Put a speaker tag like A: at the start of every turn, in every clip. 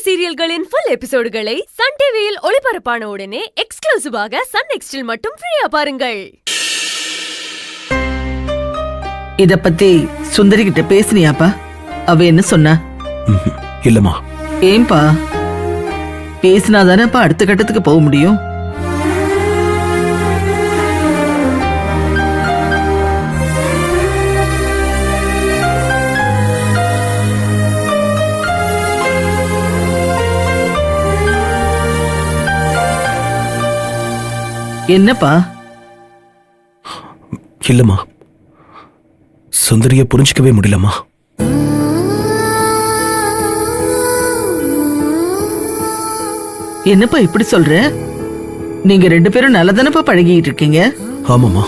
A: சீரியல்களின் full எபிசோடுகளை Sun டிவியில் ஒளிபரப்பான உடனே எக்ஸ்க்ளூசிவாக சன் நெக்ஸ்டில் மட்டும் ஃப்ரீயா பாருங்கள்.
B: இத பத்தி சுந்தரி கிட்ட பேசினியாப்பா? அவ என்ன சொன்னா?
C: இல்லம்மா.
B: ஏன்பா? பேசினாதானப்பா அடுத்த கட்டத்துக்கு போக முடியும். என்னப்பா?
C: இல்லம்மா, சுந்தரிய புரிஞ்சிக்கவே முடியலம்மா.
B: என்னப்பா இப்படி சொல்ற? நீங்க ரெண்டு பேரும் நல்லதானப்பா பழகிட்டு இருக்கீங்க.
C: ஆமாம்மா,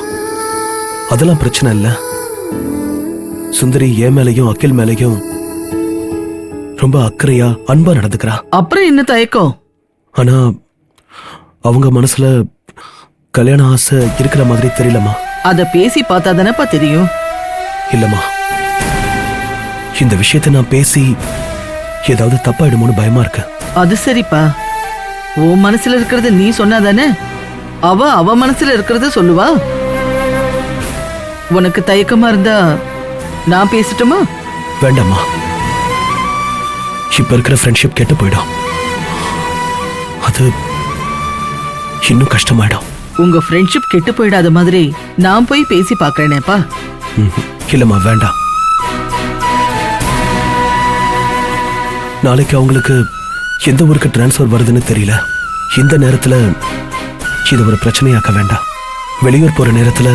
C: அதெல்லாம் பிரச்சனை இல்ல. சுந்தரி என் மேலையும் அகில் மேலையும் ரொம்ப அக்கறையா அன்பா நடந்துக்கிறா.
B: அப்புறம் என்ன தயக்கம்?
C: ஆனா அவங்க மனசுல கல்யாண ஆசை இருக்கிற மாதிரி தெரியலம்மா.
B: அத பேசி பார்த்தா தானப்பா தெரியும்.
C: இல்லம்மா, இந்த விஷயத்தை நான் பேசி ஏதாவது தப்பாயிடுமோன்னு பயமா இருக்கு.
B: அது சரிப்பா, உன் மனசுல இருக்கிறத நீ சொன்னாதானே அவ மனசுல இருக்கிறத சொல்லுவா. உனக்கு தயக்கமா இருந்தா நான் பேசட்டுமா?
C: வேண்டாம்மா, இப்ப இருக்கிற ஃப்ரெண்ட்ஷிப் கெட்டு போயிடும். அது இன்னும் கஷ்டமாயிடும்.
B: உங்க ஃப்ரெண்ட்ஷிப் கெட்டு போயிடாத மாதிரி நான் போய் பேசி பாக்குறேனேப்பா.
C: இல்லம்மா, வேண்டாம். நாளைக்கு அவங்களுக்கு எந்த ஊருக்கு டிரான்ஸ்ஃபர் வருதுன்னு தெரியல. இந்த நேரத்துல இது ஒரு பிரச்சனையாக்க வேண்டாம். வெளியூர் போற நேரத்துல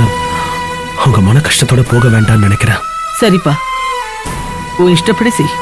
C: அவங்க மன கஷ்டத்தோட போக வேண்டாம்னு நினைக்கிறேன்.
B: சரிப்பா, உன் இஷ்டப்படி செய்.